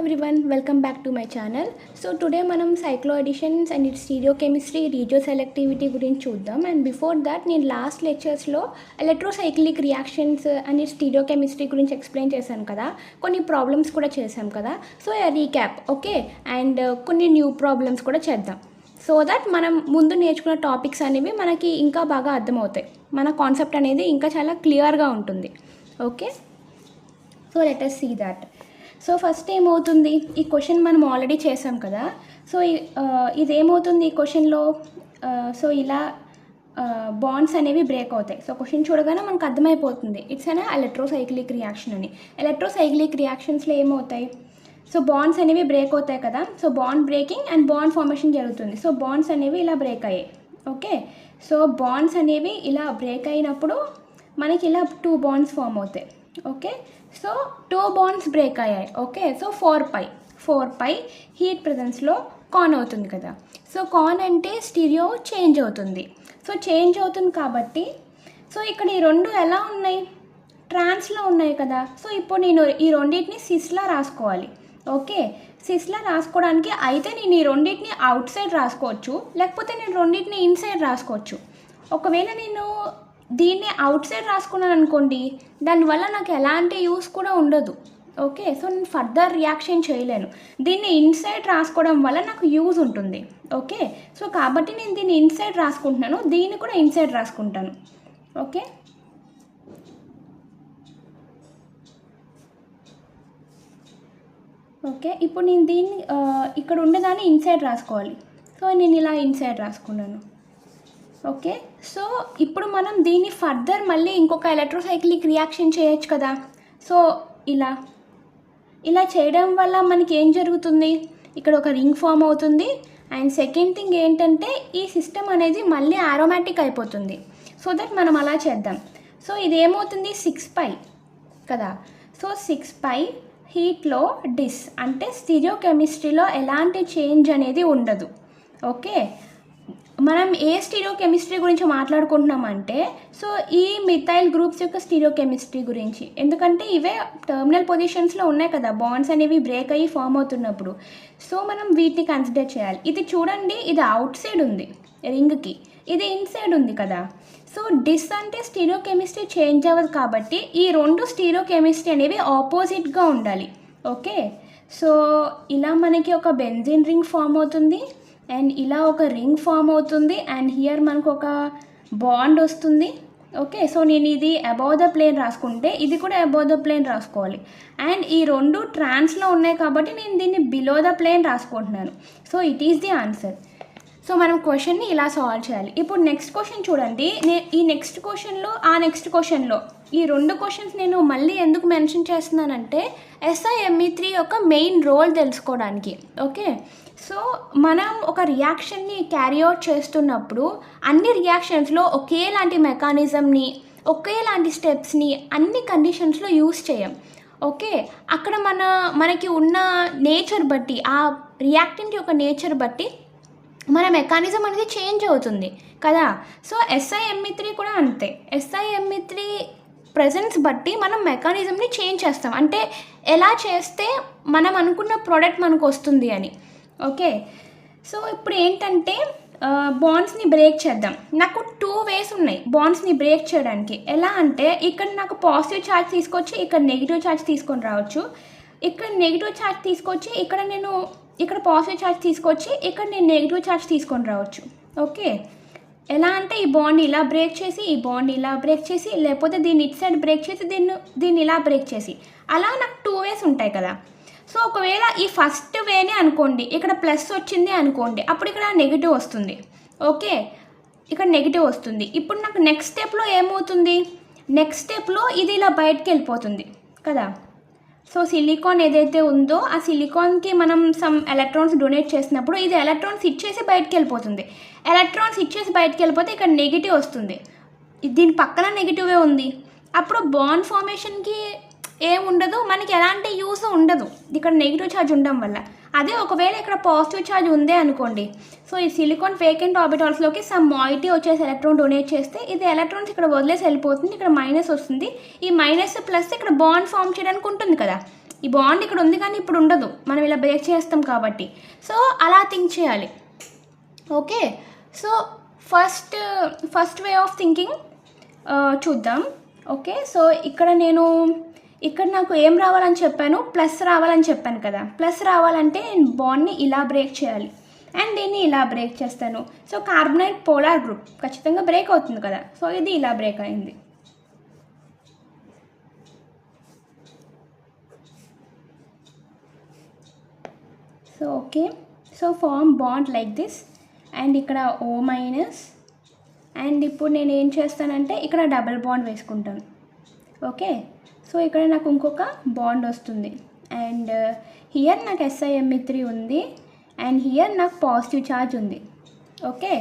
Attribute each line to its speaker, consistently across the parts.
Speaker 1: everyone, welcome back to my channel. So today మనం cycloadditions and its stereochemistry, regioselectivity గురించి చూద్దాం. And before that నేను last లెక్చర్స్లో electrocyclic reactions and its stereochemistry గురించి explain చేశాను కదా, కొన్ని ప్రాబ్లమ్స్ కూడా చేశాం కదా. సో రీక్యాప్ ఓకే, అండ్ కొన్ని న్యూ ప్రాబ్లమ్స్ కూడా చేద్దాం. సో దట్ మనం ముందు నేర్చుకున్న టాపిక్స్ అనేవి మనకి ఇంకా బాగా అర్థమవుతాయి, మన కాన్సెప్ట్ అనేది ఇంకా చాలా క్లియర్గా ఉంటుంది. Okay, so let us see that. So first ఏమవుతుంది, ఈ క్వశ్చన్ మనం ఆల్రెడీ చేసాం కదా. సో ఇదేమవుతుంది ఈ క్వశ్చన్లో, సో ఇలా బాండ్స్ అనేవి బ్రేక్ అవుతాయి. సో క్వశ్చన్ చూడగానే మనకు అర్థమైపోతుంది ఇట్స్ అన్ ఎలక్ట్రోసైక్లిక్ రియాక్షన్ అని. ఎలక్ట్రోసైక్లిక్ రియాక్షన్స్లో ఏమవుతాయి, సో బాండ్స్ అనేవి బ్రేక్ అవుతాయి కదా. So bond breaking and bond formation జరుగుతుంది. సో బాండ్స్ అనేవి ఇలా బ్రేక్ అయ్యాయి. ఓకే, సో బాండ్స్ అనేవి ఇలా బ్రేక్ అయినప్పుడు మనకి ఇలా 2 బాండ్స్ ఫామ్ అవుతాయి. ఓకే, సో 2 బాండ్స్ బ్రేక్ అయ్యాయి. ఓకే, సో 4π హీట్ ప్రెజెన్స్లో కాన్ అవుతుంది కదా. సో కాన్ అంటే స్టీరియో చేంజ్ అవుతుంది. సో చేంజ్ అవుతుంది కాబట్టి సో ఇక్కడ ఈ రెండు ఎలా ఉన్నాయి, ట్రాన్స్లో ఉన్నాయి కదా. సో ఇప్పుడు నేను ఈ రెండింటిని సిస్లా రాసుకోవాలి. ఓకే, సిస్లా రాసుకోవడానికి అయితే నేను ఈ రెండింటిని అవుట్ సైడ్ రాసుకోవచ్చు, లేకపోతే నేను రెండింటిని ఇన్సైడ్ రాసుకోవచ్చు. ఒకవేళ నేను దీన్ని అవుట్ సైడ్ రాసుకున్నాను అనుకోండి, దానివల్ల నాకు ఎలాంటి యూస్ కూడా ఉండదు. ఓకే, సో నేను ఫర్దర్ రియాక్షన్ చేయలేను. దీన్ని ఇన్సైడ్ రాసుకోవడం వల్ల నాకు యూజ్ ఉంటుంది. ఓకే, సో కాబట్టి నేను దీన్ని ఇన్సైడ్ రాసుకుంటున్నాను, దీన్ని కూడా ఇన్సైడ్ రాసుకుంటాను. ఓకే, ఓకే ఇప్పుడు నేను దీన్ని ఇక్కడ ఉండేదాన్ని ఇన్సైడ్ రాసుకోవాలి. సో నేను ఇలా ఇన్సైడ్ రాసుకున్నాను. ఓకే, సో ఇప్పుడు మనం దీన్ని ఫర్దర్ మళ్ళీ ఇంకొక ఎలక్ట్రోసైక్లిక్ రియాక్షన్ చేయొచ్చు కదా. సో ఇలా చేయడం వల్ల మనకి ఏం జరుగుతుంది, ఇక్కడ ఒక రింగ్ ఫామ్ అవుతుంది. అండ్ సెకండ్ థింగ్ ఏంటంటే ఈ సిస్టమ్ అనేది మళ్ళీ ఆరోమాటిక్ అయిపోతుంది. సో దట్ మనం అలా చేద్దాం. సో ఇదేమవుతుంది 6π కదా. సో 6π హీట్లో డిస్ అంటే స్టీరియోకెమిస్ట్రీలో ఎలాంటి చేంజ్ అనేది ఉండదు. ఓకే, మనం ఏ స్టీరియోకెమిస్ట్రీ గురించి మాట్లాడుకుంటున్నామంటే సో ఈ మిథైల్ గ్రూప్స్ యొక్క స్టీరియోకెమిస్ట్రీ గురించి. ఎందుకంటే ఇవే టర్మినల్ పొజిషన్స్లో ఉన్నాయి కదా, బాండ్స్ అనేవి బ్రేక్ అయ్యి ఫామ్ అవుతున్నప్పుడు. సో మనం వీటిని కన్సిడర్ చేయాలి. ఇది చూడండి, ఇది అవుట్ సైడ్ ఉంది రింగ్కి, ఇది ఇన్సైడ్ ఉంది కదా. సో డిస్ అంటే స్టీరియోకెమిస్ట్రీ చేంజ్ అవ్వదు కాబట్టి ఈ రెండు స్టీరియోకెమిస్ట్రీ అనేవి ఆపోజిట్గా ఉండాలి. ఓకే, సో ఇలా మనకి ఒక బెంజిన్ రింగ్ ఫామ్ అవుతుంది అండ్ ఇలా ఒక రింగ్ ఫామ్ అవుతుంది అండ్ హియర్ మనకు ఒక బాండ్ వస్తుంది. ఓకే, సో నేను ఇది అబౌవ్ ద ప్లేన్ రాసుకుంటే ఇది కూడా అబౌవ్ ద ప్లేన్ రాసుకోవాలి. అండ్ ఈ రెండు ట్రాన్స్లో ఉన్నాయి కాబట్టి నేను దీన్ని బిలో ద ప్లేన్ రాసుకుంటున్నాను. So it is the answer. So మనం క్వశ్చన్ని ఇలా సాల్వ్ చేయాలి. ఇప్పుడు నెక్స్ట్ క్వశ్చన్ చూడండి, ఈ నెక్స్ట్ క్వశ్చన్లో ఈ రెండు క్వశ్చన్స్ నేను మళ్ళీ ఎందుకు మెన్షన్ చేస్తున్నానంటే SiMe3 యొక్క మెయిన్ రోల్ తెలుసుకోవడానికి. ఓకే, సో మనం ఒక రియాక్షన్ని క్యారీ అవుట్ చేస్తున్నప్పుడు అన్ని రియాక్షన్స్లో ఒకేలాంటి మెకానిజంని, ఒకేలాంటి స్టెప్స్ని అన్ని కండిషన్స్లో యూస్ చేయం. ఓకే, అక్కడ మనకి ఉన్న నేచర్ బట్టి, ఆ రియాక్టెంట్ యొక్క నేచర్ బట్టి మన మెకానిజం అనేది చేంజ్ అవుతుంది కదా. సో SiMe3 కూడా అంతే. SiMe3 ప్రెజెన్స్ బట్టి మనం మెకానిజంని చేంజ్ చేస్తాం, అంటే ఎలా చేస్తే మనం అనుకున్న ప్రోడక్ట్ మనకు వస్తుంది అని. ఓకే, సో ఇప్పుడు ఏంటంటే బాండ్స్ని బ్రేక్ చేద్దాం. నాకు 2 వేస్ ఉన్నాయి బాండ్స్ని బ్రేక్ చేయడానికి. ఎలా అంటే ఇక్కడ నాకు పాజిటివ్ ఛార్జ్ తీసుకొచ్చి ఇక్కడ నెగిటివ్ ఛార్జ్ తీసుకొని రావచ్చు, ఇక్కడ నెగిటివ్ ఛార్జ్ తీసుకొచ్చి ఇక్కడ పాజిటివ్ ఛార్జ్ తీసుకొచ్చి ఇక్కడ నేను నెగిటివ్ ఛార్జ్ తీసుకొని రావచ్చు. ఓకే, ఎలా అంటే ఈ బాండ్ ఇలా బ్రేక్ చేసి, ఈ బాండ్ ఇలా బ్రేక్ చేసి, లేకపోతే దీన్ని ఇటు సైడ్ బ్రేక్ చేసి, దీన్ని ఇలా బ్రేక్ చేసి, అలా నాకు 2 వేస్ ఉంటాయి కదా. సో ఒకవేళ ఈ ఫస్ట్ వేనే అనుకోండి, ఇక్కడ ప్లస్ వచ్చింది అనుకోండి, అప్పుడు ఇక్కడ నెగిటివ్ వస్తుంది. ఓకే, ఇక్కడ నెగిటివ్ వస్తుంది. ఇప్పుడు నాకు నెక్స్ట్ స్టెప్లో ఏమవుతుంది, నెక్స్ట్ స్టెప్లో ఇది ఇలా బయటకు వెళ్ళిపోతుంది కదా. సో సిలికాన్ ఏదైతే ఉందో ఆ సిలికాన్కి మనం సమ్ ఎలక్ట్రాన్స్ డొనేట్ చేసినప్పుడు ఇది ఎలక్ట్రాన్స్ ఇచ్చేసి బయటకు వెళ్ళిపోతుంది. ఎలక్ట్రాన్స్ ఇచ్చేసి బయటకు వెళ్ళిపోతే ఇక్కడ నెగిటివ్ వస్తుంది, దీని పక్కన నెగిటివే ఉంది. అప్పుడు బాండ్ ఫార్మేషన్కి ఏముండదు, మనకి ఎలాంటి యూస్ ఉండదు ఇక్కడ నెగిటివ్ ఛార్జ్ ఉండడం వల్ల. అదే ఒకవేళ ఇక్కడ పాజిటివ్ ఛార్జ్ ఉందే అనుకోండి, సో ఈ సిలికాన్ వేకెంట్ ఆర్బిటాల్స్లోకి సమ్ మాయిటీ వచ్చేసి ఎలక్ట్రాన్ డొనేట్ చేస్తే ఇది ఎలక్ట్రాన్స్ ఇక్కడ వదిలేసి వెళ్ళిపోతుంది, ఇక్కడ మైనస్ వస్తుంది. ఈ మైనస్ ప్లస్ ఇక్కడ బాండ్ ఫామ్ చేయడానికి ఉంటుంది కదా, ఈ బాండ్ ఇక్కడ ఉంది కానీ ఇప్పుడు ఉండదు, మనం ఇలా బ్రేక్ చేస్తాం కాబట్టి. సో అలా థింక్ చేయాలి. Okay, so first way of thinking చూద్దాం. ఓకే, సో ఇక్కడ నాకు ఏం రావాలని చెప్పాను, ప్లస్ రావాలని చెప్పాను కదా. ప్లస్ రావాలంటే నేను బాండ్ని ఇలా బ్రేక్ చేయాలి అండ్ దీన్ని ఇలా బ్రేక్ చేస్తాను. సో కార్బనైట్ పోలార్ గ్రూప్ ఖచ్చితంగా బ్రేక్ అవుతుంది కదా. సో ఇది ఇలా బ్రేక్ అయింది. So okay, so form bond like this and ఇక్కడ O-, అండ్ ఇప్పుడు నేను ఏం చేస్తానంటే ఇక్కడ డబుల్ బాండ్ వేసుకుంటాను. ఓకే, సో ఇక్కడ నాకు ఇంకొక బాండ్ వస్తుంది అండ్ హియర్ నాకు SiMe3 ఉంది అండ్ హియర్ నాకు పాజిటివ్ ఛార్జ్ ఉంది. ఓకే,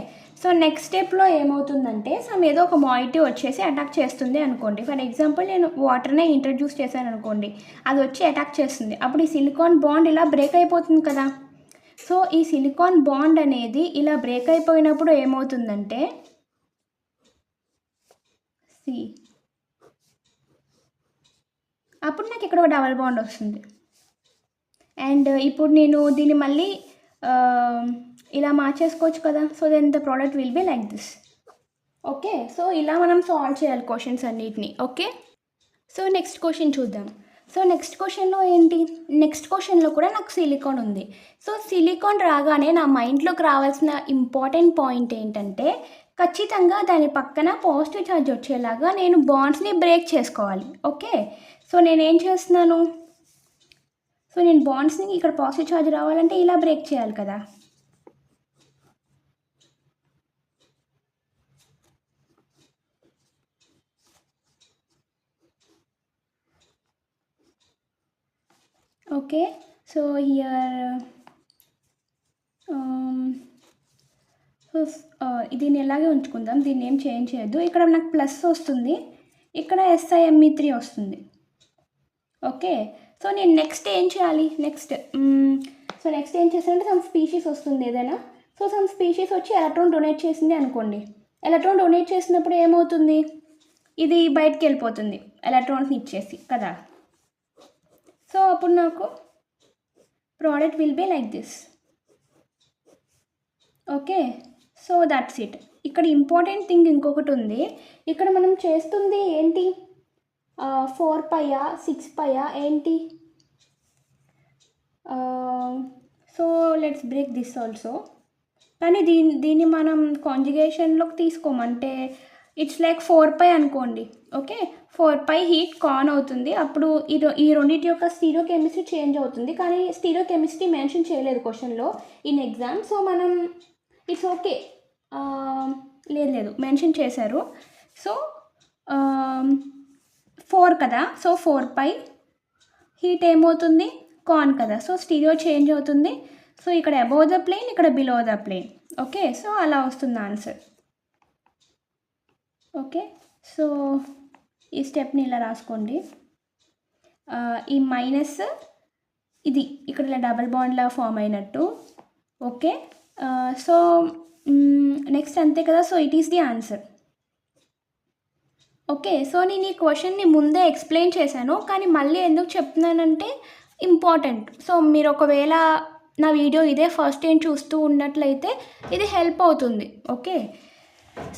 Speaker 1: సో నెక్స్ట్ స్టెప్లో ఏమవుతుందంటే ఏదో ఒక మాయిటీ వచ్చేసి అటాక్ చేస్తుంది అనుకోండి. ఫర్ ఎగ్జాంపుల్ నేను వాటర్నే ఇంట్రడ్యూస్ చేశాను అనుకోండి, అది వచ్చి అటాక్ చేస్తుంది. అప్పుడు ఈ సిలికాన్ బాండ్ ఇలా బ్రేక్ అయిపోతుంది కదా. సో ఈ సిలికాన్ బాండ్ అనేది ఇలా బ్రేక్ అయిపోయినప్పుడు ఏమవుతుందంటే అప్పుడు నాకు ఇక్కడ ఒక డబల్ బాండ్ వస్తుంది. అండ్ ఇప్పుడు నేను దీన్ని మళ్ళీ ఇలా మార్చేసుకోవచ్చు కదా. So then the product will be like this. Okay, so ఇలా మనం సాల్వ్ చేయాలి క్వశ్చన్స్ అన్నిటిని. ఓకే, సో నెక్స్ట్ క్వశ్చన్ చూద్దాం. సో నెక్స్ట్ క్వశ్చన్లో ఏంటి, నెక్స్ట్ క్వశ్చన్లో కూడా నాకు సిలికాన్ ఉంది. సో సిలికాన్ రాగానే నా మైండ్లోకి రావాల్సిన ఇంపార్టెంట్ పాయింట్ ఏంటంటే ఖచ్చితంగా దాని పక్కన పాజిటివ్ ఛార్జ్ వచ్చేలాగా నేను బాండ్స్ని బ్రేక్ చేసుకోవాలి. ఓకే, సో నేనేం చేస్తున్నాను, సో నేను బాండ్స్ని ఇక్కడ పాజిటివ్ ఛార్జ్ రావాలంటే ఇలా బ్రేక్ చేయాలి కదా. ఓకే, సో హియర్ దీన్ని ఎలాగే ఉంచుకుందాం, దీన్ని ఏం చేంజ్ చేయొద్దు. ఇక్కడ నాకు ప్లస్ వస్తుంది, ఇక్కడ SiMe3 వస్తుంది. ఓకే, సో నేను నెక్స్ట్ ఏం చేయాలి, నెక్స్ట్ ఏం చేస్తానంటే సమ్ స్పీషీస్ వస్తుంది ఏదైనా. సో సమ్ స్పీషీస్ వచ్చి ఎలక్ట్రాన్ డొనేట్ చేసింది అనుకోండి. ఎలక్ట్రాన్ డొనేట్ చేసినప్పుడు ఏమవుతుంది, ఇది బయటికి వెళ్ళిపోతుంది ఎలక్ట్రాన్స్ని ఇచ్చేసి కదా. సో అప్పుడు నాకు product will be like this. Okay, so that's it. ఇక్కడ ఇంపార్టెంట్ థింగ్ ఇంకొకటి ఉంది. ఇక్కడ మనం చేస్తుంది ఏంటి, 4π 6π ఏంటి. So let's break this also. కానీ దీన్ని మనం కాంజుగేషన్లోకి తీసుకోమంటే ఇట్స్ లైక్ 4π అనుకోండి. ఓకే, 4π హీట్ కాన్ అవుతుంది. అప్పుడు ఈ రెండింటి యొక్క స్టీరియో కెమిస్ట్రీ చేంజ్ అవుతుంది. కానీ స్టీరియో కెమిస్ట్రీ మెన్షన్ చేయలేదు క్వశ్చన్లో ఇన్ ఎగ్జామ్. సో మనం ఇట్స్ ఓకే, లేదు మెన్షన్ చేశారు. సో 4 కదా, సో 4π హీట్ ఏమవుతుంది, కాన్ కదా. సో స్టీరియో చేంజ్ అవుతుంది. సో ఇక్కడ అబౌవ్ ద ప్లేన్, ఇక్కడ below the plane. Okay, so అలా వస్తుంది ఆన్సర్. ఓకే, సో ఈ స్టెప్ని ఇలా రాసుకోండి. ఈ మైనస్ ఇది ఇక్కడ ఇలా డబల్ బాండ్లా ఫామ్ అయినట్టు. ఓకే, సో నెక్స్ట్ అంతే కదా. So it is the answer. Okay, so నేను ఈ క్వశ్చన్ని ముందే ఎక్స్ప్లెయిన్ చేశాను, కానీ మళ్ళీ ఎందుకు చెప్తున్నానంటే ఇంపార్టెంట్. సో మీరు ఒకవేళ నా వీడియో ఇదే ఫస్ట్ టైం చూస్తూ ఉన్నట్లయితే ఇది హెల్ప్ అవుతుంది. ఓకే,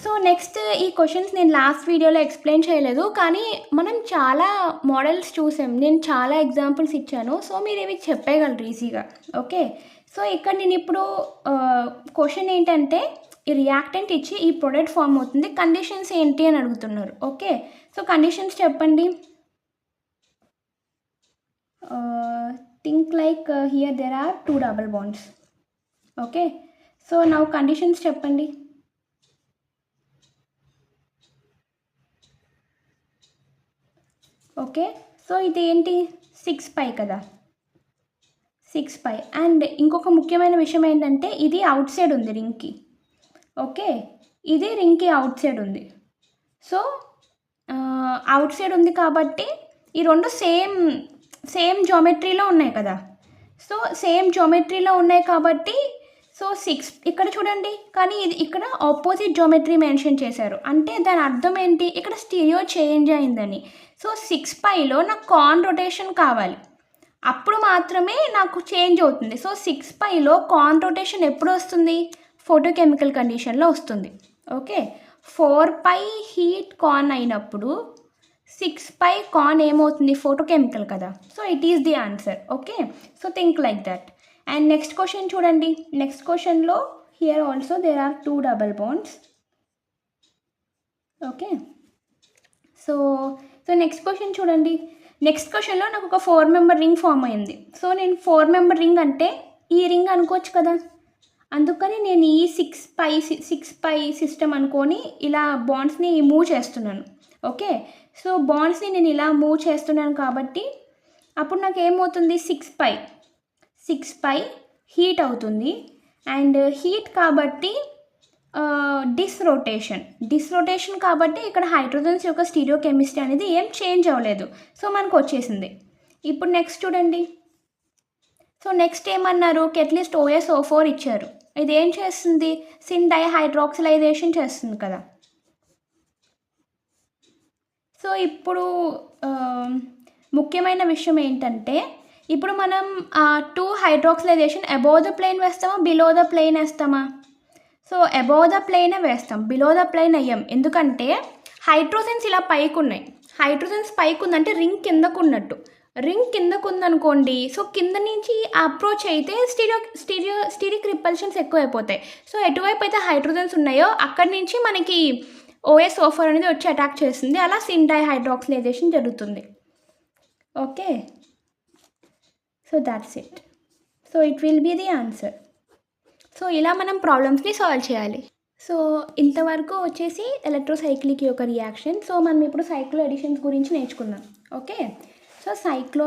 Speaker 1: సో నెక్స్ట్ ఈ క్వశ్చన్స్ నేను లాస్ట్ వీడియోలో ఎక్స్ప్లెయిన్ చేయలేదు, కానీ మనం చాలా మోడల్స్ చూసాం, నేను చాలా ఎగ్జాంపుల్స్ ఇచ్చాను. సో మీరు ఇవి చెప్పేయగలరు ఈజీగా. ఓకే, సో ఇక్కడ నేను ఇప్పుడు క్వశ్చన్ ఏంటంటే ఈ రియాక్టెంట్ ఇచ్చి ఈ ప్రొడక్ట్ ఫామ్ అవుతుంది, కండిషన్స్ ఏంటి అని అడుగుతున్నారు. ఓకే, సో కండిషన్స్ చెప్పండి. Think like here there are 2 double bonds. Okay, so now conditions చెప్పండి. ఓకే, సో ఇది ఏంటి 6π కదా, 6π. అండ్ ఇంకొక ముఖ్యమైన విషయం ఏంటంటే ఇది అవుట్ సైడ్ ఉంది రింగ్కి. ఓకే, ఇది రింగ్కి అవుట్ సైడ్ ఉంది. సో అవుట్ సైడ్ ఉంది కాబట్టి ఈ రెండు సేమ్ జామెట్రీలో ఉన్నాయి కదా. సో సేమ్ జామెట్రీలో ఉన్నాయి కాబట్టి సో 6 ఇక్కడ చూడండి, కానీ ఇది ఇక్కడ ఆపోజిట్ జామెట్రీ మెన్షన్ చేశారు. అంటే దాని అర్థం ఏంటి, ఇక్కడ స్టీరియో చేంజ్ అయిందని. సో 6πలో నాకు కాన్ రొటేషన్ కావాలి. అప్పుడు మాత్రమే నాకు చేంజ్ అవుతుంది. సో 6πలో కాన్ రొటేషన్ ఎప్పుడు వస్తుంది? ఫోటోకెమికల్ కండిషన్లో వస్తుంది. ఓకే, 4π హీట్ కాన్ అయినప్పుడు 6π కాన్ ఏమవుతుంది? ఫోటోకెమికల్ కదా. So it is the answer. Okay, so think like that. And next question చూడండి. నెక్స్ట్ క్వశ్చన్లో here also there are 2 double bonds. Okay, so next question చూడండి. నెక్స్ట్ క్వశ్చన్లో నాకు ఒక 4 మెంబర్ రింగ్ ఫామ్ అయింది. సో నేను 4 మెంబర్ రింగ్ అంటే ఈ రింగ్ అనుకోవచ్చు కదా. అందుకని నేను ఈ 6π సిస్టమ్ అనుకొని ఇలా బాండ్స్ని మూవ్ చేస్తున్నాను. ఓకే, సో బాండ్స్ని నేను ఇలా మూవ్ చేస్తున్నాను కాబట్టి అప్పుడు నాకు ఏమవుతుంది? 6π హీట్ అవుతుంది. అండ్ హీట్ కాబట్టి డిస్రొటేషన్ కాబట్టి ఇక్కడ హైడ్రోజన్స్ యొక్క స్టీరియో కెమిస్ట్రీ అనేది ఏం చేంజ్ అవ్వలేదు. సో మనకు వచ్చేసింది. ఇప్పుడు నెక్స్ట్ చూడండి. సో నెక్స్ట్ ఏమన్నారు? కెటలిస్ట్ OSO4 ఇచ్చారు. ఇది ఏం చేస్తుంది? సిన్ డైహైడ్రాక్సిలైజేషన్ చేస్తుంది కదా. సో ఇప్పుడు ముఖ్యమైన విషయం ఏంటంటే ఇప్పుడు మనం 2 హైడ్రాక్సిలైజేషన్ అబోవ్ ద ప్లేన్ వేస్తామా, బిలో ద ప్లేన్ వేస్తామా? సో అబోవ్ ద ప్లేనే వేస్తాం, బిలో ద ప్లేన్ అయ్యాం. ఎందుకంటే హైడ్రోజన్స్ ఇలా పైకి ఉన్నాయి. హైడ్రోజన్స్ పైకి ఉందంటే రింగ్ కిందకు ఉన్నట్టు. రింగ్ కిందకు ఉందనుకోండి, సో కింద నుంచి అప్రోచ్ అయితే స్టీరిక్ రిపల్షన్స్ ఎక్కువ అయిపోతాయి. సో ఎటువైపు అయితే హైడ్రోజన్స్ ఉన్నాయో అక్కడి నుంచి మనకి OSO4 అనేది వచ్చి అటాక్ చేస్తుంది. అలా సిన్ డైహైడ్రాక్సిలైజేషన్ జరుగుతుంది. Okay, so that's it. So it will be the answer. So ఇలా మనం ప్రాబ్లమ్స్ని సాల్వ్ చేయాలి. సో ఇంతవరకు వచ్చేసి ఎలక్ట్రోసైక్లిక్ యొక్క రియాక్షన్. సో మనం ఇప్పుడు సైక్లో ఎడిషన్స్ గురించి నేర్చుకుందాం. ఓకే, సో సైక్లో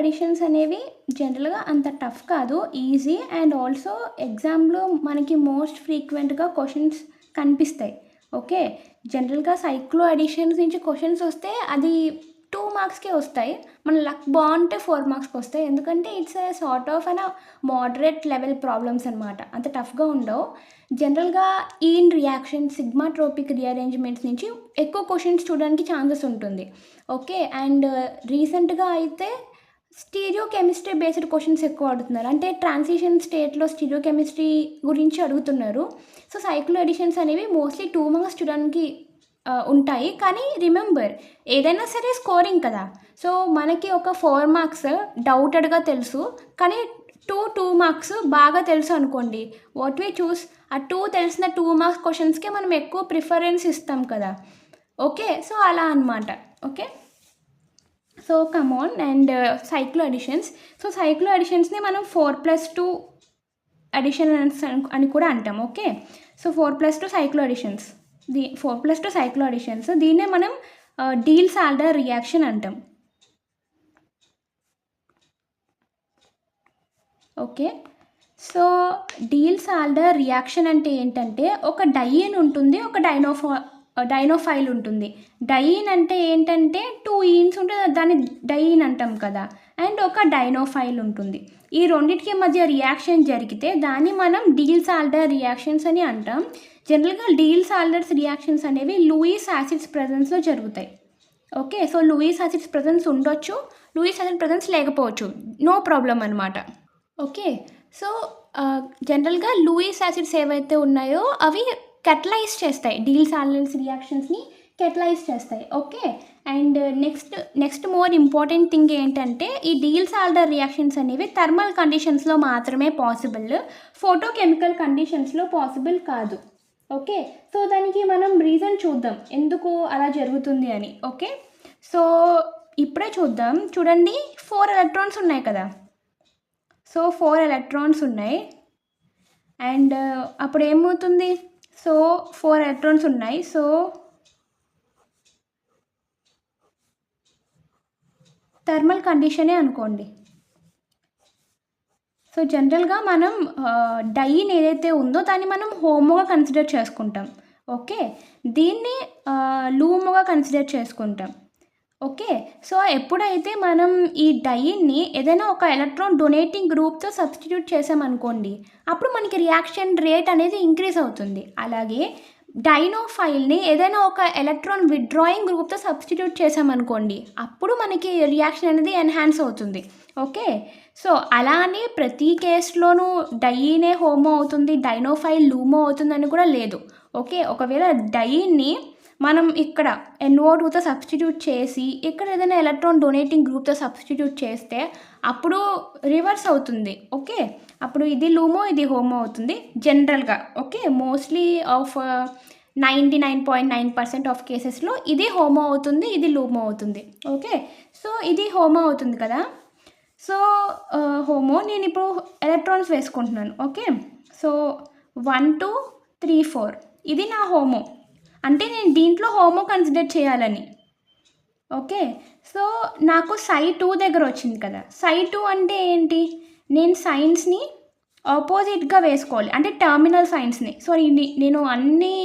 Speaker 1: ఎడిషన్స్ అనేవి జనరల్గా అంత టఫ్ కాదు, ఈజీ. అండ్ ఆల్సో ఎగ్జామ్లో మనకి మోస్ట్ ఫ్రీక్వెంట్గా క్వశ్చన్స్ కనిపిస్తాయి. ఓకే, జనరల్గా సైక్లో ఎడిషన్స్ నుంచి క్వశ్చన్స్ వస్తే అది 2 మార్క్స్కే వస్తాయి. మన లక్ బాగుంటే 4 మార్క్స్కి వస్తాయి. ఎందుకంటే it's a sort of moderate level problems అనమాట, అంత టఫ్గా ఉండవు. జనరల్గా ఈన్ రియాక్షన్, సిగ్మాట్రోపిక్ రీఅరేంజ్మెంట్స్ నుంచి ఎక్కువ క్వశ్చన్స్ చూడడానికి ఛాన్సెస్ ఉంటుంది. ఓకే, అండ్ రీసెంట్గా అయితే స్టీరియో కెమిస్ట్రీ బేస్డ్ క్వశ్చన్స్ ఎక్కువ అడుగుతున్నారు. అంటే ట్రాన్సిషన్ స్టేట్లో స్టీరియో కెమిస్ట్రీ గురించి అడుగుతున్నారు. సో సైక్లో ఎడిషన్స్ అనేవి మోస్ట్లీ 2 మార్క్స్ చూడడానికి ఉంటాయి. కానీ రిమెంబర్, ఏదైనా సరే స్కోరింగ్ కదా. సో మనకి ఒక 4 మార్క్స్ డౌటెడ్గా తెలుసు, కానీ 2 మార్క్స్ బాగా తెలుసు అనుకోండి. వాట్ వి చూస్, ఆ 2 తెలిసిన 2 మార్క్స్ క్వశ్చన్స్కే మనం ఎక్కువ ప్రిఫరెన్స్ ఇస్తాం కదా. ఓకే, సో అలా అనమాట. Okay, so come on. And cycloadditions. So సైక్లో ఎడిషన్స్ని మనం 4+2 అడిషన్ అని కూడా అంటాం. Okay, so 4+2 cycloadditions, 4+2 cycloadditions. దీన్నే మనం డీల్స్-ఆల్డర్ రియాక్షన్ అంటాం. ఓకే, సో డీల్స్-ఆల్డర్ రియాక్షన్ అంటే ఏంటంటే ఒక డైయిన్ ఉంటుంది, ఒక డైనోఫైల్ ఉంటుంది. డైయిన్ అంటే ఏంటంటే 2 ఈన్స్ ఉంటుంది, దాన్ని డైయిన్ అంటాం కదా. అండ్ ఒక డైనోఫైల్ ఉంటుంది. ఈ రెండింటికి మధ్య రియాక్షన్ జరిగితే దాన్ని మనం డీల్స్-ఆల్డర్ రియాక్షన్స్ అని అంటాం. జనరల్గా డీల్స్-ఆల్డర్స్ రియాక్షన్స్ అనేవి లూయిస్ యాసిడ్స్ ప్రెజెన్స్లో జరుగుతాయి. Okay, so Lewis acids presence ఉండొచ్చు, లూయిస్ యాసిడ్ ప్రెజెన్స్ లేకపోవచ్చు, నో ప్రాబ్లం అనమాట. ఓకే, సో జనరల్గా లూయిస్ యాసిడ్స్ ఏవైతే ఉన్నాయో అవి కెటలైజ్ చేస్తాయి, డీల్స్-ఆల్డర్స్ రియాక్షన్స్ని కెటలైజ్ చేస్తాయి. Okay, and next more important thing ఏంటంటే ఈ డీల్స్-ఆల్డర్ రియాక్షన్స్ అనేవి థర్మల్ కండిషన్స్లో మాత్రమే పాసిబుల్, ఫోటోకెమికల్ కండిషన్స్లో పాసిబుల్ కాదు. ఓకే, సో దానికి మనం రీజన్ చూద్దాం ఎందుకు అలా జరుగుతుంది అని. ఓకే, సో ఇప్పుడే చూద్దాం. చూడండి, 4 ఎలక్ట్రాన్స్ ఉన్నాయి కదా. సో 4 ఎలక్ట్రాన్స్ ఉన్నాయి. అండ్ అప్పుడు ఏమవుతుంది? సో 4 ఎలక్ట్రాన్స్ ఉన్నాయి. సో థర్మల్ కండిషనే అనుకోండి. సో జనరల్గా మనం డైయిన్ ఏదైతే ఉందో దాన్ని మనం హోమోగా కన్సిడర్ చేసుకుంటాం. ఓకే, దీన్ని లూమోగా కన్సిడర్ చేసుకుంటాం. ఓకే, సో ఎప్పుడైతే మనం ఈ డైయిన్ని ఏదైనా ఒక ఎలక్ట్రాన్ డొనేటింగ్ గ్రూప్తో సబ్స్టిట్యూట్ చేసామనుకోండి, అప్పుడు మనకి రియాక్షన్ రేట్ అనేది ఇంక్రీజ్ అవుతుంది. అలాగే డైనోఫైల్ని ఏదైనా ఒక ఎలక్ట్రాన్ విత్డ్రాయింగ్ గ్రూప్తో సబ్స్టిట్యూట్ చేసామనుకోండి, అప్పుడు మనకి రియాక్షన్ అనేది ఎన్హాన్స్ అవుతుంది. ఓకే, సో అలానే ప్రతి కేసులోనూ డైనే హోమో అవుతుంది, డైనోఫైల్ లూమో అవుతుందని కూడా లేదు. ఓకే, ఒకవేళ డైని మనం ఇక్కడ NO2తో సబ్స్టిట్యూట్ చేసి ఇక్కడ ఏదైనా ఎలక్ట్రాన్ డొనేటింగ్ గ్రూప్తో సబ్స్టిట్యూట్ చేస్తే అప్పుడు రివర్స్ అవుతుంది. ఓకే, అప్పుడు ఇది లూమో ఇది హోమో అవుతుంది జనరల్గా. ఓకే, మోస్ట్లీ ఆఫ్ 99.9% ఆఫ్ కేసెస్లో ఇది హోమో అవుతుంది, ఇది లూమో అవుతుంది. ఓకే, సో ఇది హోమో అవుతుంది కదా. సో హోమో నేను ఇప్పుడు ఎలక్ట్రాన్స్ వేసుకుంటున్నాను. ఓకే, సో 1 2 3 4 ఇది నా హోమో, అంటే నేను దీంట్లో హోమో కన్సిడర్ చేయాలని. ఓకే, సో నాకు Psi2 దగ్గర వచ్చింది కదా. Psi2 అంటే ఏంటి, నేను సైన్స్ని ఆపోజిట్గా వేసుకోవాలి, అంటే టర్మినల్ సైన్స్ని. సో నేను అన్ని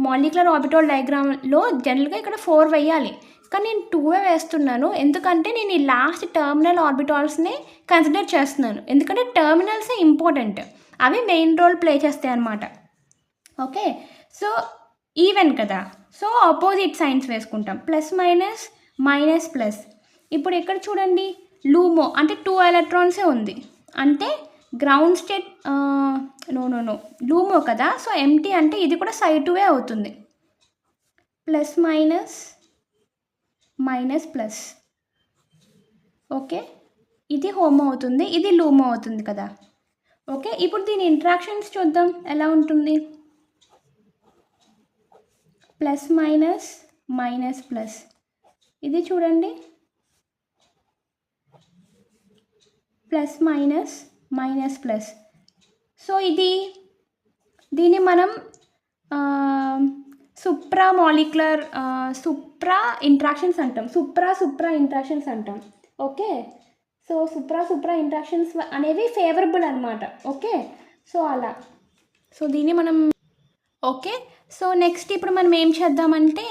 Speaker 1: మాలిక్యులర్ ఆర్బిటాల్ డయాగ్రామ్లో జనరల్గా ఇక్కడ 4 వేయాలి, కానీ నేను 2 వేస్తున్నాను. ఎందుకంటే నేను ఈ లాస్ట్ టర్మినల్ ఆర్బిటాల్స్ని కన్సిడర్ చేస్తున్నాను, ఎందుకంటే టర్మినల్సే ఇంపార్టెంట్, అవి మెయిన్ రోల్ ప్లే చేస్తాయి అన్నమాట. ఓకే, సో ఈవెన్ కదా, సో ఆపోజిట్ సైన్స్ వేసుకుంటాం, ప్లస్ మైనస్ మైనస్ ప్లస్. ఇప్పుడు ఇక్కడ చూడండి లూమో అంటే 2 ఎలక్ట్రాన్సే ఉంది, అంటే గ్రౌండ్ స్టేట్ నో లూమో కదా. సో ఎంటీ అంటే ఇది కూడా Psi2 అవుతుంది, plus minus minus plus. Okay, ఇది హోమో అవుతుంది, ఇది లూమో అవుతుంది కదా. ఓకే, ఇప్పుడు దీని ఇంట్రాక్షన్స్ చూద్దాం ఎలా ఉంటుంది. ప్లస్ మైనస్ మైనస్ ప్లస్, ఇది చూడండి plus minus minus plus. So దీన్ని మనం సూప్రా మాలిక్యులర్ సూప్రా ఇంట్రాక్షన్స్ అంటాం, సూప్రా ఇంట్రాక్షన్స్ అంటాం. ఓకే, సో సూప్రా ఇంట్రాక్షన్స్ అనేవి ఫేవరబుల్ అనమాట. ఓకే, సో అలా, సో దీన్ని మనం ఓకే. సో నెక్స్ట్ ఇప్పుడు మనం ఏం చేద్దామంటే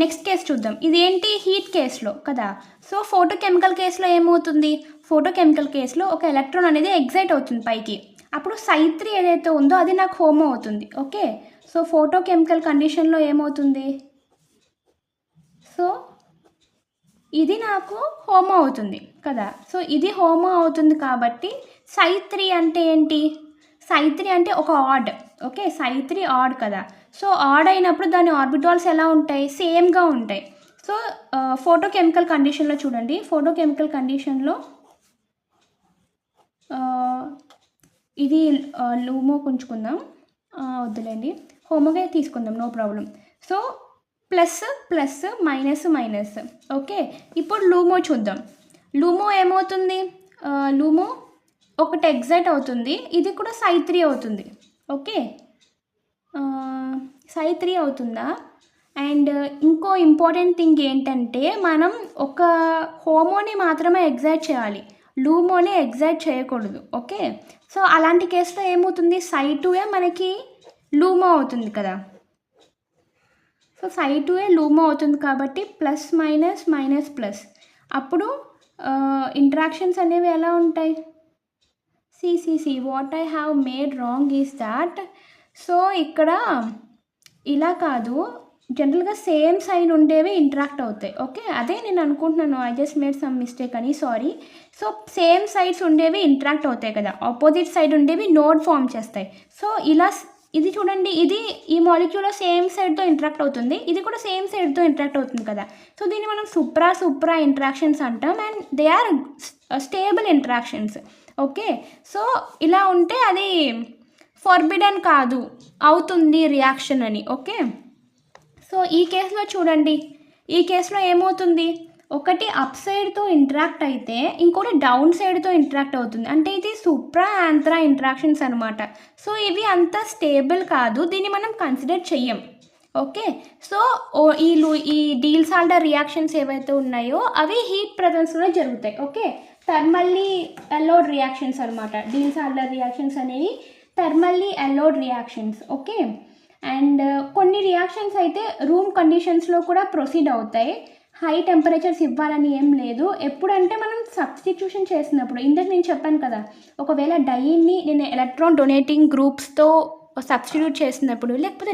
Speaker 1: నెక్స్ట్ కేసు చూద్దాం. ఇదేంటి హీట్ కేసులో కదా. సో ఫోటోకెమికల్ కేసులో ఏమవుతుంది, ఫోటోకెమికల్ కేసులో ఒక ఎలక్ట్రాన్ అనేది ఎగ్జైట్ అవుతుంది పైకి, అప్పుడు Psi3 ఏదైతే ఉందో అది నాకు హోమో అవుతుంది. ఓకే, సో ఫోటోకెమికల్ కండిషన్లో ఏమవుతుంది, సో ఇది నాకు హోమో అవుతుంది కదా. సో ఇది హోమో అవుతుంది కాబట్టి Psi3 అంటే ఏంటి, Psi3 అంటే ఒక ఆడ్. ఓకే, Psi3 ఆడ్ కదా. సో ఆడ్ అయినప్పుడు దాని ఆర్బిటాల్స్ ఎలా ఉంటాయి, సేమ్గా ఉంటాయి. సో ఫోటోకెమికల్ కండిషన్లో చూడండి, ఫోటోకెమికల్ కండిషన్లో ఇది లూమో ఉంచుకుందాం, వద్దులేండి హోమోగా తీసుకుందాం, no problem. So plus plus minus minus. Okay, ఇప్పుడు లూమో చూద్దాం. లూమో ఏమవుతుంది, లూమో ఒకటి ఎగ్జైట్ అవుతుంది, ఇది కూడా Psi3 అవుతుంది. ఓకే, Psi3 అవుతుందా. అండ్ ఇంకో ఇంపార్టెంట్ థింగ్ ఏంటంటే మనం ఒక హోమోని మాత్రమే ఎగ్జైట్ చేయాలి, లూమోని ఎగ్జైట్ చేయకూడదు. ఓకే, సో అలాంటి కేసులో ఏమవుతుంది, Psi2 మనకి లూమో అవుతుంది కదా. సో Psi2 లూమో అవుతుంది కాబట్టి ప్లస్ మైనస్ మైనస్ ప్లస్. అప్పుడు ఇంట్రాక్షన్స్ అనేవి ఎలా ఉంటాయి, see what I have made wrong is that. So ఇక్కడ ఇలా కాదు, జనరల్గా సేమ్ సైడ్ ఉండేవి ఇంటరాక్ట్ అవుతాయి. ఓకే, అదే నేను అనుకుంటున్నాను, I just made some mistake అని, సారీ. సో సేమ్ సైడ్స్ ఉండేవి ఇంటరాక్ట్ అవుతాయి కదా, ఆపోజిట్ సైడ్ ఉండేవి నోడ్ ఫామ్ చేస్తాయి. సో ఇలా ఇది చూడండి, ఇది ఈ మాలిక్యూల్లో సేమ్ సైడ్తో ఇంటరాక్ట్ అవుతుంది, ఇది కూడా సేమ్ సైడ్తో ఇంటరాక్ట్ అవుతుంది కదా. సో దీన్ని మనం సూప్రా ఇంటరాక్షన్స్ అంటాం, and they are stable interactions. Okay, so ఇలా ఉంటే అది ఫార్బిడన్ కాదు, అవుతుంది రియాక్షన్ అని. ఓకే, సో ఈ కేసులో చూడండి, ఈ కేసులో ఏమవుతుంది, ఒకటి అప్ సైడ్తో ఇంటరాక్ట్ అయితే ఇంకోటి డౌన్ సైడ్తో ఇంటరాక్ట్ అవుతుంది, అంటే ఇది సూప్రా యాంత్రా ఇంటరాక్షన్స్ అనమాట. సో ఇవి అంత స్టేబుల్ కాదు, దీన్ని మనం కన్సిడర్ చెయ్యం. ఓకే, సో ఈ డీల్సాల్డర్ రియాక్షన్స్ ఏవైతే ఉన్నాయో అవి హీట్ ప్రెజెన్స్లో జరుగుతాయి. ఓకే, థర్మల్లీ అలౌడ్ రియాక్షన్స్ అనమాట. డీల్సాల్డర్ రియాక్షన్స్ అనేవి thermally allowed reactions. Okay, and కొన్ని రియాక్షన్స్ అయితే రూమ్ కండిషన్స్లో కూడా ప్రొసీడ్ అవుతాయి, హై టెంపరేచర్స్ ఇవ్వాలని ఏం లేదు. ఎప్పుడంటే మనం సబ్స్టిట్యూషన్ చేసినప్పుడు, ఇంతకు నేను చెప్పాను కదా, ఒకవేళ డైని నేను ఎలక్ట్రాన్ డొనేటింగ్ గ్రూప్స్తో సబ్స్టిట్యూట్ చేసినప్పుడు, లేకపోతే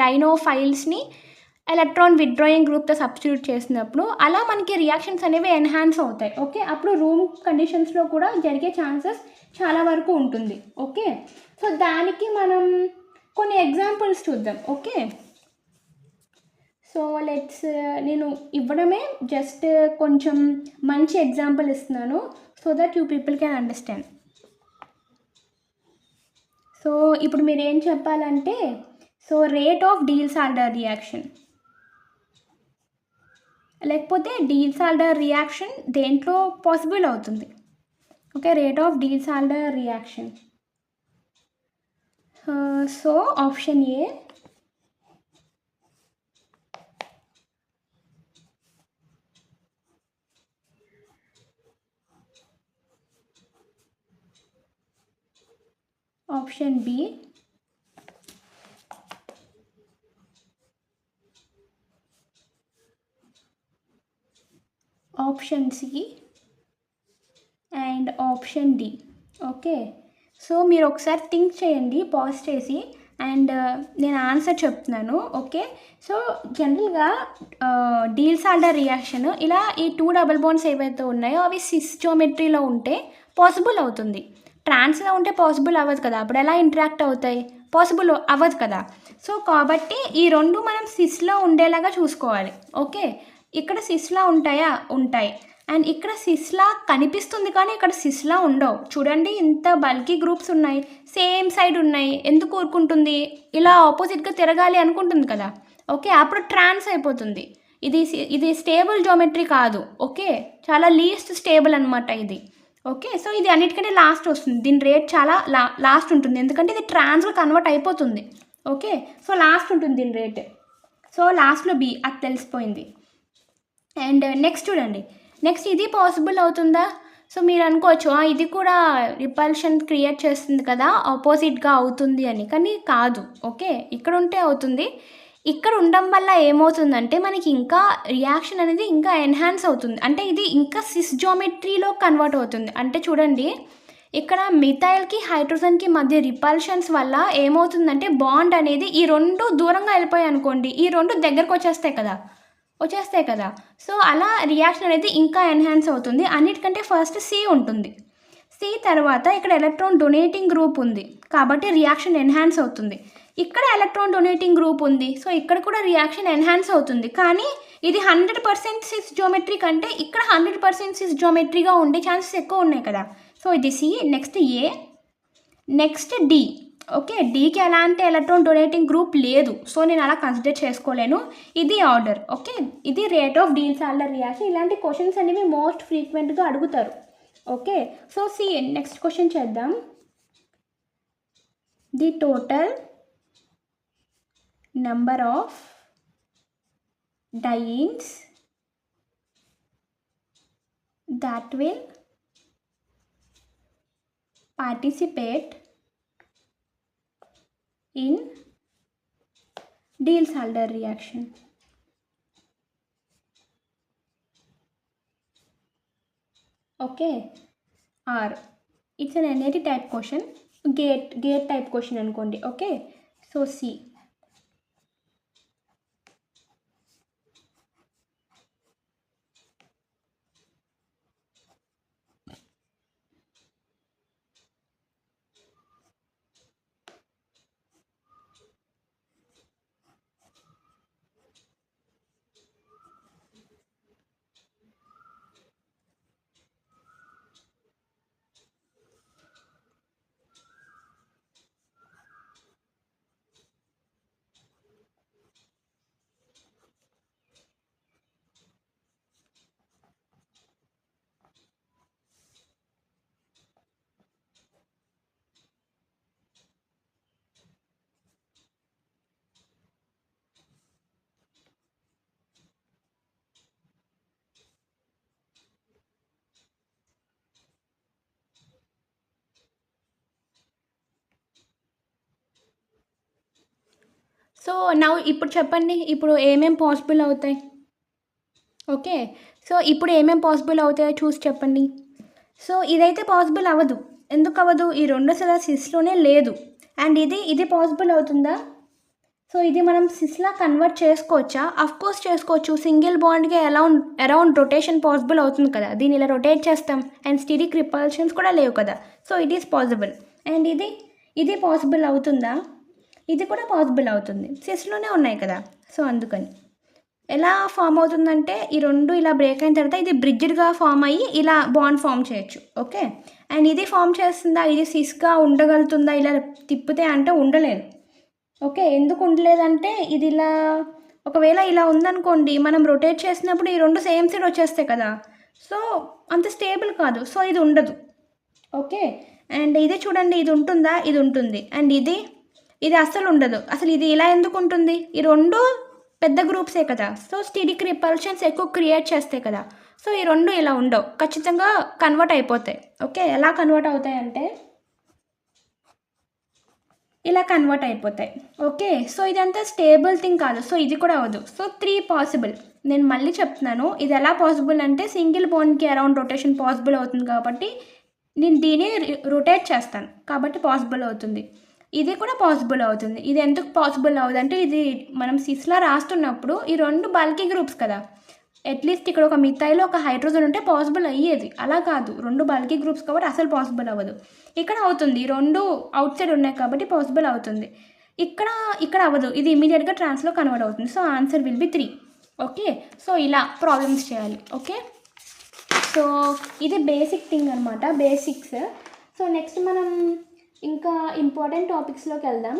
Speaker 1: డైనోఫైల్స్ని ఎలక్ట్రాన్ విత్డ్రాయింగ్ గ్రూప్తో సబ్స్టిట్యూట్ చేసినప్పుడు అలా మనకి రియాక్షన్స్ అనేవి ఎన్హాన్స్ అవుతాయి. ఓకే, అప్పుడు రూమ్ కండిషన్స్లో కూడా జరిగే ఛాన్సెస్ చాలా వరకు ఉంటుంది. ఓకే, సో దానికి మనం కొన్ని ఎగ్జాంపుల్స్ చూద్దాం. ఓకే, సో నేను ఇవ్వడమే జస్ట్ కొంచెం మంచి ఎగ్జాంపుల్ ఇస్తున్నాను so that you people can understand. So ఇప్పుడు మీరు ఏం చెప్పాలంటే, so rate of Diels Alder reaction, లేకపోతే డీల్సాల్డర్ రియాక్షన్ దేంట్లో పాసిబుల్ అవుతుంది. Okay, rate of Diels Alder reaction. So option A, option B, option C and option D. Okay, so మీరు ఒకసారి think చేయండి పాజ్ చేసి, అండ్ నేను ఆన్సర్ చెప్తున్నాను. ఓకే, సో జనరల్గా డీల్సాల్డర్ రియాక్షన్ ఇలా ఈ 2 డబుల్ బాండ్స్ ఏవైతే ఉన్నాయో అవి సిస్ జియోమెట్రీలో ఉంటే పాసిబుల్ అవుతుంది. ట్రాన్స్లో ఉంటే పాసిబుల్ అవ్వదు కదా, అప్పుడు ఎలా ఇంటరాక్ట్ అవుతాయి, పాసిబుల్ అవ్వదు కదా. సో కాబట్టి ఈ రెండు మనం సిస్లో ఉండేలాగా చూసుకోవాలి. ఓకే, ఇక్కడ సిస్లా ఉంటాయి, అండ్ ఇక్కడ సిస్లా కనిపిస్తుంది కానీ ఇక్కడ సిస్లా ఉండవు. చూడండి, ఇంత బల్కీ గ్రూప్స్ ఉన్నాయి, సేమ్ సైడ్ ఉన్నాయి, ఎందుకు ఊరుకుంటుంది, ఇలా ఆపోజిట్గా తిరగాలి అనుకుంటుంది కదా. ఓకే, అప్పుడు ట్రాన్స్ అయిపోతుంది. ఇది స్టేబుల్ జియోమెట్రీ కాదు. ఓకే, చాలా లీస్ట్ స్టేబుల్ అనమాట ఇది. ఓకే, సో ఇది అన్నిటికంటే లాస్ట్ వస్తుంది, దీని రేట్ చాలా లాస్ట్ ఉంటుంది, ఎందుకంటే ఇది ట్రాన్స్గా కన్వర్ట్ అయిపోతుంది. ఓకే, సో లాస్ట్ ఉంటుంది దీని రేట్. సో లాస్ట్లో బి, అది తెలిసిపోయింది. అండ్ నెక్స్ట్ చూడండి, నెక్స్ట్ ఇది పాసిబుల్ అవుతుందా. సో మీరు అనుకోవచ్చు ఇది కూడా రిపల్షన్ క్రియేట్ చేస్తుంది కదా, ఆపోజిట్గా అవుతుంది అని, కానీ కాదు. ఓకే, ఇక్కడ ఉంటే అవుతుంది. ఇక్కడ ఉండడం వల్ల ఏమవుతుందంటే మనకి ఇంకా రియాక్షన్ అనేది ఇంకా ఎన్హాన్స్ అవుతుంది, అంటే ఇది ఇంకా సిస్ జియోమెట్రీలో కన్వర్ట్ అవుతుంది. అంటే చూడండి, ఇక్కడ మిథైల్కి హైడ్రోజన్కి మధ్య రిపల్షన్స్ వల్ల ఏమవుతుందంటే బాండ్ అనేది ఈ రెండు దూరంగా వెళ్ళిపోయాయి అనుకోండి, ఈ రెండు దగ్గరకు వచ్చేస్తాయి కదా. సో అలా రియాక్షన్ అనేది ఇంకా ఎన్హాన్స్ అవుతుంది. అన్నిటికంటే ఫస్ట్ సి ఉంటుంది. సి తర్వాత ఇక్కడ ఎలక్ట్రాన్ డొనేటింగ్ గ్రూప్ ఉంది కాబట్టి రియాక్షన్ ఎన్హాన్స్ అవుతుంది. ఇక్కడ ఎలక్ట్రాన్ డొనేటింగ్ గ్రూప్ ఉంది, సో ఇక్కడ కూడా రియాక్షన్ ఎన్హాన్స్ అవుతుంది. కానీ ఇది 100% సిస్ జియోమెట్రీ కంటే ఇక్కడ 100% సిస్ జియోమెట్రీగా ఉండే ఛాన్సెస్ ఎక్కువ ఉన్నాయి కదా. సో ఇది C, next A, next D. Okay, డీకి ఎలాంటి ఎలక్ట్రాన్ డొనేటింగ్ గ్రూప్ లేదు, సో నేను అలా కన్సిడర్ చేసుకోలేను. ఇది ఆర్డర్. ఓకే, ఇది రేట్ ఆఫ్ డీల్సాల్డర్ రియాక్షన్. ఇలాంటి క్వశ్చన్స్ అనేవి మోస్ట్ ఫ్రీక్వెంట్గా అడుగుతారు. Okay, so C, next question చేద్దాం. The total number of dienes that will participate in Diels-Alder reaction. Okay, or it's an NAT type question, gate type question అనుకోండి. Okay, so C. So now ఇప్పుడు చెప్పండి, ఇప్పుడు ఏమేం possible అవుతాయి. Okay, so ఇప్పుడు ఏమేం possible అవుతాయో చూసి చెప్పండి. సో ఇదైతే పాసిబుల్ అవ్వదు. ఎందుకు అవ్వదు, ఈ రెండు అసలు సిస్లోనే లేదు. అండ్ ఇది పాసిబుల్ అవుతుందా? సో ఇది మనం సిస్లా కన్వర్ట్ చేసుకోవచ్చా? కోర్స్ చేసుకోవచ్చు. సింగిల్ బాండ్కి అరౌండ్ రొటేషన్ పాసిబుల్ అవుతుంది కదా, దీన్ని ఇలా రొటేట్ చేస్తాం అండ్ స్టిరిక్ రిపల్షన్స్ కూడా లేవు కదా, so it is possible. And ఇది పాసిబుల్ అవుతుందా? ఇది కూడా పాసిబుల్ అవుతుంది, సిస్లోనే ఉన్నాయి కదా. సో అందుకని ఎలా ఫామ్ అవుతుందంటే ఈ రెండు ఇలా బ్రేక్ అయిన తర్వాత ఇది బ్రిడ్జ్డ్గా ఫామ్ అయ్యి ఇలా బాండ్ ఫామ్ చేయొచ్చు. ఓకే, అండ్ ఇది ఫామ్ చేస్తుందా? ఇది సిస్గా ఉండగలుగుతుందా ఇలా తిప్పితే అంటే ఉండలేదు. ఓకే, ఎందుకు ఉండలేదంటే ఇది ఇలా ఒకవేళ ఇలా ఉందనుకోండి, మనం రొటేట్ చేసినప్పుడు ఈ రెండు సేమ్ సైడ్ వచ్చేస్తాయి కదా, సో అంత స్టేబుల్ కాదు, సో ఇది ఉండదు. ఓకే, అండ్ ఇది చూడండి, ఇది ఉంటుందా? ఇది ఉంటుంది. అండ్ ఇది అస్సలు ఉండదు. అసలు ఇది ఇలా ఎందుకు ఉంటుంది? ఈ రెండు పెద్ద గ్రూప్సే కదా, సో స్టిరిక్ రిపల్షన్స్ ఎక్కువ క్రియేట్ చేస్తాయి కదా, సో ఈ రెండు ఇలా ఉండవు, ఖచ్చితంగా కన్వర్ట్ అయిపోతాయి. ఓకే, ఎలా కన్వర్ట్ అవుతాయి అంటే ఇలా కన్వర్ట్ అయిపోతాయి. ఓకే, సో ఇదంతా స్టేబుల్ థింగ్ కాదు, సో ఇది కూడా అవ్వదు. So 3 possible. నేను మళ్ళీ చెప్తున్నాను, ఇది ఎలా పాసిబుల్ అంటే సింగిల్ బాండ్కి అరౌండ్ రొటేషన్ పాసిబుల్ అవుతుంది కాబట్టి నేను దీన్ని రొటేట్ చేస్తాను కాబట్టి పాసిబుల్ అవుతుంది. ఇది కూడా పాసిబుల్ అవుతుంది. ఇది ఎందుకు పాసిబుల్ అవుతుందంటే ఇది మనం సిస్లా రాస్తున్నప్పుడు ఈ రెండు బల్కీ గ్రూప్స్ కదా, అట్లీస్ట్ ఇక్కడ ఒక మిథైల్ ఒక హైడ్రోజన్ ఉంటే పాసిబుల్ అయ్యేది, అలా కాదు, రెండు బల్కీ గ్రూప్స్ కాబట్టి అసలు పాసిబుల్ అవ్వదు. ఇక్కడ అవుతుంది, రెండు అవుట్ సైడ్ ఉన్నాయి కాబట్టి పాసిబుల్ అవుతుంది. ఇక్కడ అవ్వదు, ఇది ఇమీడియట్గా ట్రాన్స్లో కన్వర్ట్ అవుతుంది. So answer will be 3. Okay, so ఇలా ప్రాబ్లమ్స్ చేయాలి. ఓకే, సో ఇది బేసిక్ థింగ్ అనమాట, బేసిక్స్. సో నెక్స్ట్ మనం ఇంకా ఇంపార్టెంట్ టాపిక్స్లోకి వెళ్దాం.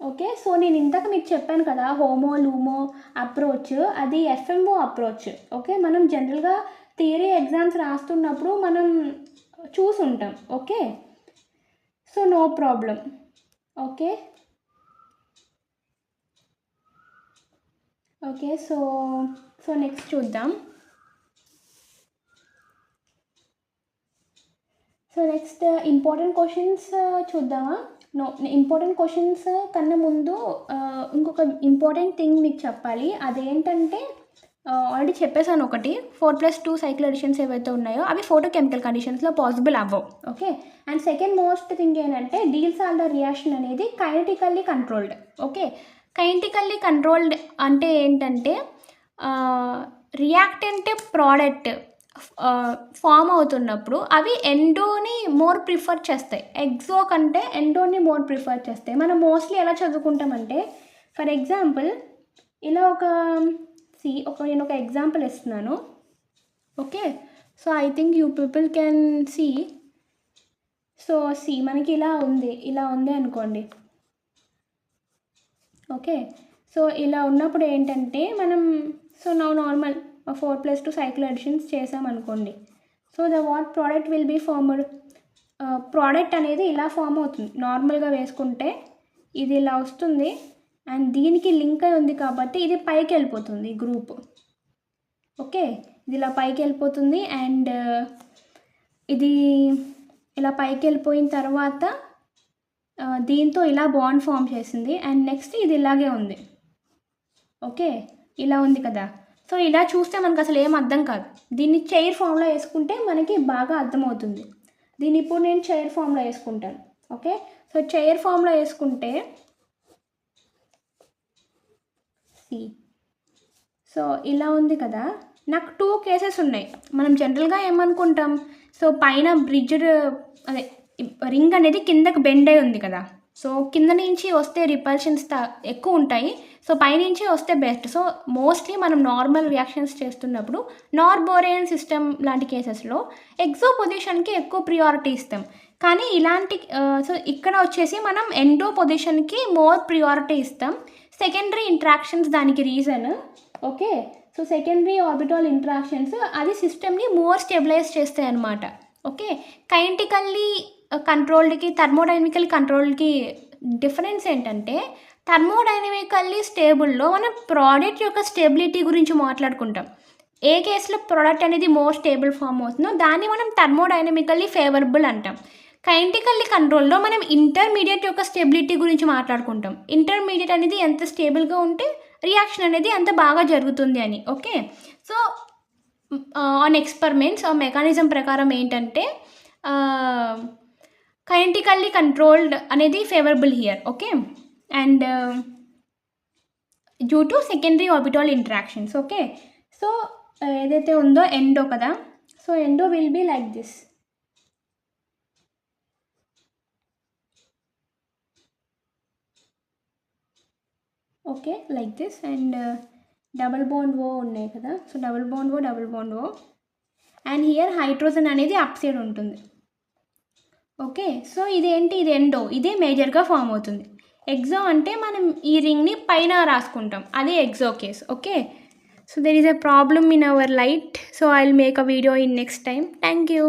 Speaker 1: ఓకే, సో నేను ఇంతకు మీకు చెప్పాను కదా హోమో లూమో అప్రోచ్, అది ఎఫ్ఎంఓ అప్రోచ్. ఓకే, మనం జనరల్గా థియరీ ఎగ్జామ్స్ రాస్తున్నప్పుడు మనం చూసుంటాం. Okay, so no problem. Okay okay so next చూద్దాం. సో నెక్స్ట్ ఇంపార్టెంట్ క్వశ్చన్స్ చూద్దామా? ఇంపార్టెంట్ క్వశ్చన్స్ కన్నా ముందు ఇంకొక ఇంపార్టెంట్ థింగ్ మీకు చెప్పాలి. అదేంటంటే ఆల్రెడీ చెప్పేసాను, ఒకటి 4+2 సైకిల్ అడిషన్స్ ఏవైతే ఉన్నాయో అవి ఫోటోకెమికల్ కండిషన్స్లో పాసిబుల్ అవ్వవు. Okay, and second most thing ఏంటంటే డీల్-సాల్డర్ రియాక్షన్ అనేది కైనెటికల్లీ కంట్రోల్డ్. ఓకే, కైనెటికల్లీ కంట్రోల్డ్ అంటే ఏంటంటే రియాక్టెంట్ ప్రోడక్ట్ ఫామ్ అవుతున్నప్పుడు అవి ఎండోని మోర్ ప్రిఫర్ చేస్తాయి, ఎగ్జో కంటే ఎండోని మోర్ ప్రిఫర్ చేస్తాయి. మనం మోస్ట్లీ ఎలా చదువుకుంటామంటే, ఫర్ ఎగ్జాంపుల్ ఇలా నేను ఒక ఎగ్జాంపుల్ ఇస్తున్నాను. Okay, so I think you people can see. So మనకి ఇలా ఉంది అనుకోండి. ఓకే, సో ఇలా ఉన్నప్పుడు ఏంటంటే మనం నార్మల్ 4+2 సైకిల్ అడిషన్స్ చేసామనుకోండి. So what product will be formed? Product అనేది ఇలా ఫామ్ అవుతుంది. నార్మల్గా వేసుకుంటే ఇది ఇలా వస్తుంది అండ్ దీనికి లింక్ అయి ఉంది కాబట్టి ఇది పైకి వెళ్ళిపోతుంది గ్రూప్. ఓకే, ఇది ఇలా పైకి వెళ్ళిపోతుంది అండ్ ఇది ఇలా పైకి వెళ్ళిపోయిన తర్వాత దీంతో ఇలా బాండ్ ఫామ్ చేసింది అండ్ నెక్స్ట్ ఇది ఇలాగే ఉంది. ఓకే, ఇలా ఉంది కదా. సో ఇలా చూస్తే మనకు అసలు ఏం అర్థం కాదు. దీన్ని చైర్ ఫామ్లో వేసుకుంటే మనకి బాగా అర్థమవుతుంది. దీన్ని ఇప్పుడు నేను చైర్ ఫామ్లో వేసుకుంటాను. ఓకే, సో చైర్ ఫామ్లో వేసుకుంటే సో ఇలా ఉంది కదా. నాకు 2 కేసెస్ ఉన్నాయి. మనం జనరల్గా ఏమనుకుంటాం, సో పైన బ్రిడ్జ్డ్ అదే రింగ్ అనేది కిందకి బెండ్ అయి ఉంది కదా, సో కింద నుంచి వస్తే రిపల్షన్స్ ఎక్కువ ఉంటాయి, సో పైనుంచి వస్తే బెస్ట్. సో మోస్ట్లీ మనం నార్మల్ రియాక్షన్స్ చేస్తున్నప్పుడు నార్బోరియన్ సిస్టమ్ లాంటి కేసెస్లో ఎగ్జో పొజిషన్కి ఎక్కువ ప్రియారిటీ ఇస్తాం. కానీ ఇలాంటి సో ఇక్కడ వచ్చేసి మనం ఎండో పొజిషన్కి మోర్ ప్రియారిటీ ఇస్తాం. సెకండరీ ఇంట్రాక్షన్స్ దానికి reason. Okay, so secondary orbital interactions అది సిస్టమ్ని మోర్ స్టెబిలైజ్ చేస్తాయి అన్నమాట. ఓకే, కైనెటికల్లీ కంట్రోల్డ్కి థర్మోడైనమికల్ కంట్రోల్కి డిఫరెన్స్ ఏంటంటే, థర్మోడైనమికల్లీ స్టేబుల్లో మనం ప్రోడక్ట్ యొక్క స్టెబిలిటీ గురించి మాట్లాడుకుంటాం. ఏ కేసులో ప్రోడక్ట్ అనేది మోర్ స్టేబుల్ ఫామ్ అవుతుందో దాన్ని మనం థర్మోడైనమికల్లీ ఫేవరబుల్ అంటాం. కైనెటికల్లీ కంట్రోల్లో మనం ఇంటర్మీడియట్ యొక్క స్టెబిలిటీ గురించి మాట్లాడుకుంటాం. ఇంటర్మీడియట్ అనేది ఎంత స్టేబుల్గా ఉంటే రియాక్షన్ అనేది అంత బాగా జరుగుతుంది అని. ఓకే, సో ఆన్ ఎక్స్పెరిమెంట్స్ ఆ మెకానిజం ప్రకారం ఏంటంటే కైనెటికల్లీ కంట్రోల్డ్ అనేది favourable here. Okay, and due to secondary orbital interactions. Okay, so ఏదైతే ఉందో ఎండో కదా, so endo will be like this. Okay, like this. And double bond O ఉన్నాయి కదా, so double bond O and here hydrogen అనేది up side ఉంటుంది. Okay, so ఇదేంటి, ఇది endo, ఇదే మేజర్గా ఫామ్ అవుతుంది. ఎగ్జో అంటే మనం ఈ రింగ్ని పైన రాసుకుంటాం, అదే exo case. Okay, so there is a problem in our light, so I'll make a video in next time. Thank you.